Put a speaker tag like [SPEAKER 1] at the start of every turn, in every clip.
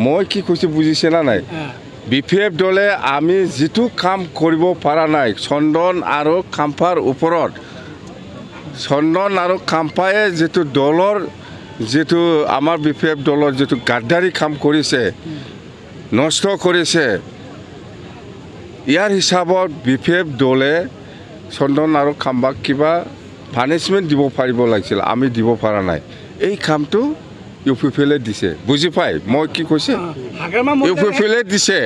[SPEAKER 1] মই কি কৈছোঁ বুজিছে না নাই BPF দলে আমি যিটো কাম কৰিব পৰা নাই চন্দন আৰু খাম্পাৰ ওপৰত চন্দন আৰু খাম্পায়ে যিটো দলৰ যেটো আমাৰ BPF দলৰ যেটো গাদ্দাৰী কাম কৰিছে নষ্ট কৰিছে ইয়াৰ হিচাপত BPF দলে চন্দন আৰু খাম্পাক কিবা পানিশমেন্ট দিব পাৰিব লাগিছিল আমি দিব পৰা নাই এই কামটো ইউপিপিএলে দিছে বুজি পাই মই কি কৈছে ইউপিপিএলে দিছে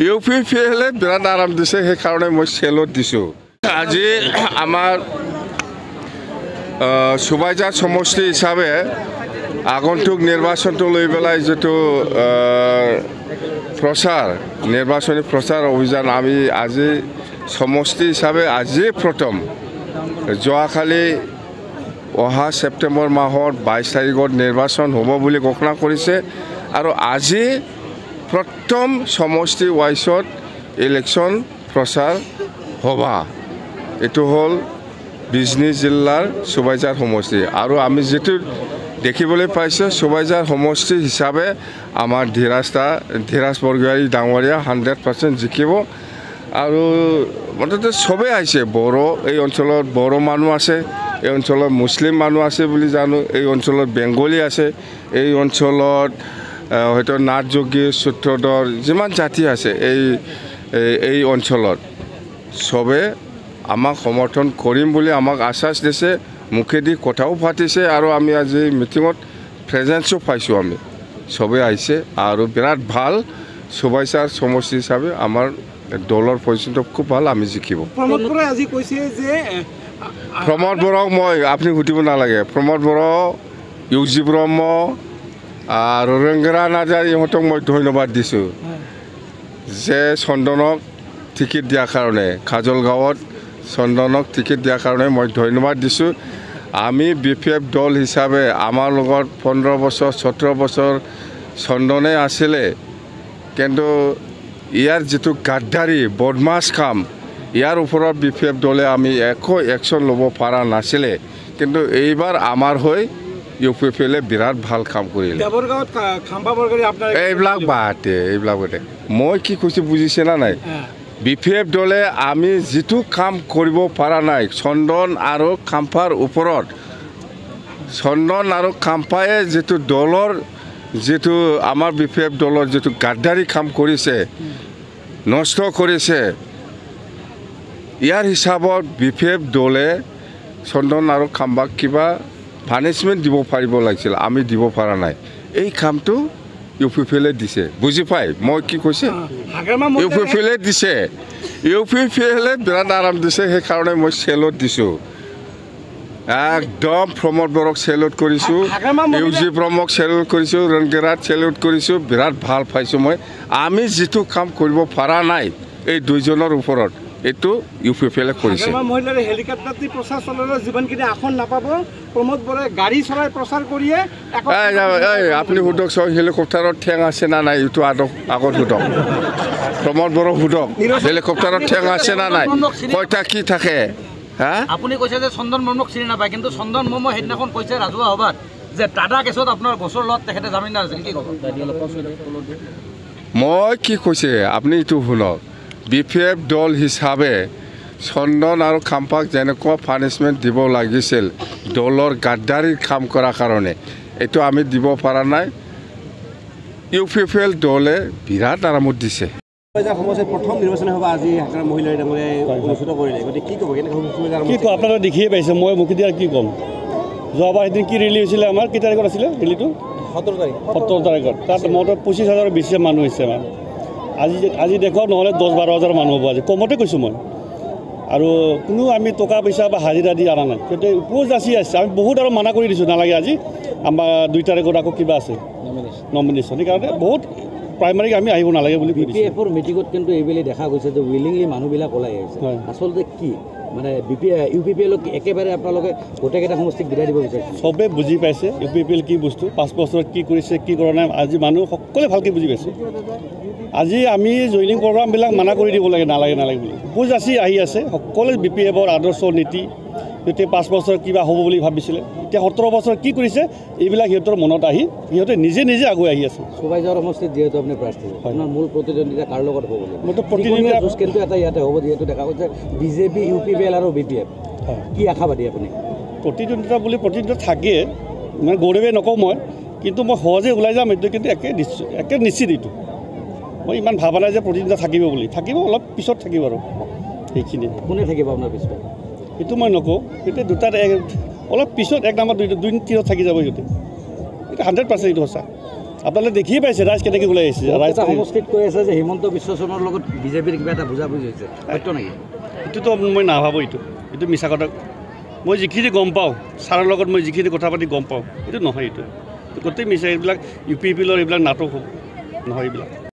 [SPEAKER 1] ইউপিপিএলে বিৰাট আৰাম দিছে সেই কাৰণে মই চেলত দিছোঁ আজি আমাৰ সুবাইজাৰ সমষ্টি হিচাপে আগন্তুক নিৰ্বাচনটো লৈ পেলাই যেটো প্ৰচাৰ নিৰ্বাচনী প্ৰচাৰ অভিযান আমি আজি সমষ্টি হিচাপে আজি প্ৰথম যোৱাকালি অহা সেপ্টেম্বৰ মাহৰ 22 তাৰিখত নিৰ্বাচন হ'ব বুলি ঘোষণা কৰিছে আৰু আজি প্ৰথম সমষ্টি ৱাইছত ইলেকশ্যন প্ৰচাৰ হ'বা এটো হ'ল বিজনী জিলাৰ সুবাইজাৰ সমষ্টি আৰু আমি যেটো দেখিবলৈ পাইছোঁ সুবাইজাৰ সমষ্টি হিচাপে আমাৰ ধীৰাজ বৰগোহাঁই ডাঙৰীয়া 100% জিকিব আৰু মতে সবে আহিছে বড় এই অঞ্চলত বড় মানুহ আছে এই অঞ্চলত মুছলিম মানুহ আছে বুলি জানো এই অঞ্চলত বেংগলী আছে এই অঞ্চলত হয়তো নাথযোগী সূত্ৰধৰ যিমান জাতি আছে এই অঞ্চলত সবে আমাক সমৰ্থন কৰিম বুলি আমাক আশ্বাস দিছে মুখেদি কথাও পাতিছে আৰু আমি আজি মিটিঙত প্ৰেজেন্সও পাইছোঁ আমি সবে আহিছে আৰু বিৰাট ভাল সুবাইজাৰ সমষ্টি হিচাপে আমাৰ দলৰ পজিশ্যনটো খুব ভাল আমি জিকিব
[SPEAKER 2] প্ৰমোদ বৰাই আজি কৈছে যে
[SPEAKER 1] প্ৰমোদ বৰাক মই আপুনি সুধিব নালাগে প্ৰমোদ বৰা ইউজি ব্ৰহ্ম আৰু ৰংগৰা নাজাৰ ইহঁতক মই ধন্যবাদ দিছোঁ যে চন্দনক টিকেট দিয়াৰ কাৰণে খাজল গাঁৱত চন্দনক টিকেট দিয়াৰ কাৰণে মই ধন্যবাদ দিছোঁ আমি BPF দল হিচাপে আমাৰ লগত 15 বছৰ 17 বছৰ চন্দনে আছিলে কিন্তু ইয়াৰ যেটো গাদ্দাৰী বদমাছ কাম ইয়াৰ ওপৰত BPF দলে আমি একো একশন ল'ব পৰা নাছিলে কিন্তু এইবাৰ আমাৰ হৈ ইউপিপিএলে বিৰাট ভাল কাম কৰিলে
[SPEAKER 2] দেৱৰগাঁৱত খাম্পা বৰগাৰী আপোনাৰ
[SPEAKER 1] এইবিলাক বাতে মই কি কৈছোঁ বুজিছে না নাই BPF দলে আমি যিটো কাম কৰিব পৰা নাই চন্দন আৰু খাম্পাৰ ওপৰত চন্দন আৰু খাম্পায়ে যেটো দলৰ যেটো আমাৰ BPF দলৰ যেটো গাদ্দাৰী কাম কৰিছে নষ্ট কৰিছে ইয়াৰ হিচাপত BPF দলে চন্দন আৰু খাম্পাক কিবা পানিশমেন্ট দিব পাৰিব লাগিছিল আমি দিব পৰা নাই এই কামটো ইউপিপিএলে দিছে বুজি পাই মই কি কৈছে ইউপিপিএলে দিছে ইউপিপিএলে বিৰাট আৰাম দিছে সেই কাৰণে মই চেলত দিছোঁ একদম প্ৰমোদ বৰক চেলত কৰিছোঁ ইউজি ব্ৰহ্মক চেলত কৰিছোঁ ৰংগেৰাত চেলত কৰিছোঁ বিৰাট ভাল পাইছোঁ মই আমি যিটো কাম কৰিব পৰা নাই এই দুইজনৰ ওপৰত এটো ইউপিপিএলে কৰিছে
[SPEAKER 2] মহিলাৰ হেলিকপ্টাৰ দি প্ৰচাৰ চলালে জীৱনখিনি আসন নাপাব প্ৰমোদ বৰাই গাড়ী চলাই প্ৰচাৰ কৰিয়ে
[SPEAKER 1] আপুনি সুধক হেলিকপ্টাৰত ঠেং আছে না নাই এইটো আগত সুধক প্ৰমোদ বৰক সুধক হেলিকপ্টাৰত ঠেং আছে না নাই কয়টা কি থাকে হা
[SPEAKER 3] আপুনি কৈছে যে চন্দন মৰ্মক চিনি নাপায় কিন্তু চন্দন মৰ্ম সেইদিনাখন কৈছে ৰাজহুৱা সভাত যে টাটা কেছত আপোনাৰ গোচৰ লগত তেখেতে জামিনদাৰ আছিল কি ক'ব
[SPEAKER 1] মই কি কৈছে আপুনি এইটো শুনক BPF দল হিচাপে চন্দন আৰু খাম্পাক যেনেকুৱা পানিশমেন্ট দিব লাগিছিল দলৰ গাদ্দাৰীৰ কাম কৰাৰ কাৰণে এইটো আমি দিব পৰা নাই ইউপিপিএল দলে বিৰাট আৰামত দিছে
[SPEAKER 2] প্ৰথম নিৰ্বাচন হ'ব আজি মহিলাৰ অনুষ্ঠিত কৰিলে গতিকে কি ক'ব
[SPEAKER 4] কি কওঁ আপোনালোকে দেখিয়ে পাইছে মই মুখেদি আৰু কি ক'ম যোৱাবাৰ এদিন কি ৰেলী হৈছিলে আমাৰ কেই তাৰিখত আছিলে ৰেলীটো 17 তাৰিখত তাত মোটামুটি 25,000 বেছি মানুহ হৈছে আমাৰ আজি দেখক নহ'লে 10-12,000 মানুহ হ'ব আজি কমতে কৈছোঁ মই আৰু কোনো আমি টকা পইচা বা হাজিৰা দি অনা নাই কিন্তু উপযাচি আছে আমি বহুত আৰু মানা কৰি দিছোঁ নালাগে আজি আমাৰ 2 তাৰিখত আকৌ কিবা আছে নমিনেশ্যন সেইকাৰণে বহুত প্ৰাইমাৰী আমি আহিব নালাগে বুলি
[SPEAKER 3] BPFৰ মিটিঙত কিন্তু এইবেলি দেখা গৈছে যে উইলিংলি মানুহবিলাক ওলাই আহিছে আচলতে কি মানে ইউপিপিএলক একেবাৰে আপোনালোকে গোটেইকেইটা সমষ্টিক বিদায় দিব বিচাৰিছে
[SPEAKER 4] চবে বুজি পাইছে ইউপিপিএল কি বস্তু 5 বছৰত কি কৰিছে কি কৰা নাই আজি মানুহ সকলোৱে ভালকৈ বুজি পাইছে আজি আমি জইনিং প্ৰগ্ৰামবিলাক মানা কৰি দিব লাগে নালাগে বুলি উপযাচি আহি আছে সকলোৱে BPFৰ আদৰ্শ নীতি সিহঁতে 5 বছৰ কিবা হ'ব বুলি ভাবিছিলে এতিয়া 17 বছৰ কি কৰিছে এইবিলাক সিহঁতৰ মনত আহি সিহঁতে নিজে নিজে আগুৱাই আহি আছে
[SPEAKER 3] চুবাইজৰ সমষ্টিত যিহেতু আপুনি প্ৰাৰ্থী আপোনাৰ মূল প্ৰতিদ্বন্দ্বিতা কাৰ লগত হ'ব বুলি
[SPEAKER 4] মইতো প্ৰতিদ্বন্দ্বিতা
[SPEAKER 3] যুঁজ কিন্তু এটা ইয়াতে হ'ব যিহেতু দেখা গৈছে বিজেপি UPPL আৰু BPF কি আশাবাদী আপুনি
[SPEAKER 4] প্ৰতিদ্বন্দ্বিতা বুলি প্ৰতিদ্বন্দ্বিতা থাকে মানে গৌৰৱে নকওঁ মই কিন্তু মই সহজে ওলাই যাম এইটো কিন্তু একে নিশ্চিত এইটো মই ইমান ভাবা নাই যে প্ৰতিদ্বন্দ্বিতা থাকিব বুলি থাকিব অলপ পিছত থাকিব আৰু সেইখিনি
[SPEAKER 3] কোনে থাকিব আপোনাৰ পিছত
[SPEAKER 4] সেইটো মই নকওঁ সেইটো দুটাত অলপ পিছত 1 নম্বৰ 2 3 থাকি যাব সিহঁতে এইটো 100% এইটো সঁচা আপোনালোকে দেখিয়ে পাইছে ৰাইজ কেনেকৈ ওলাই আহিছে ৰাইজ
[SPEAKER 3] সমষ্টিত কৈ আছে যে হিমন্ত বিশ্ব শৰ্মাৰ লগত বিজেপিৰ কিবা এটা বুজাবুজি হৈছে সত্য নেকি
[SPEAKER 4] এইটোতো মই নাভাবোঁ এইটো মিছা কথা মই যিখিনি গম পাওঁ ছাৰৰ লগত মই যিখিনি কথা পাতি গম পাওঁ এইটো নহয় এইটো গোটেই মিছা এইবিলাক UPPL এইবিলাক নাটক হ'ব নহয় এইবিলাক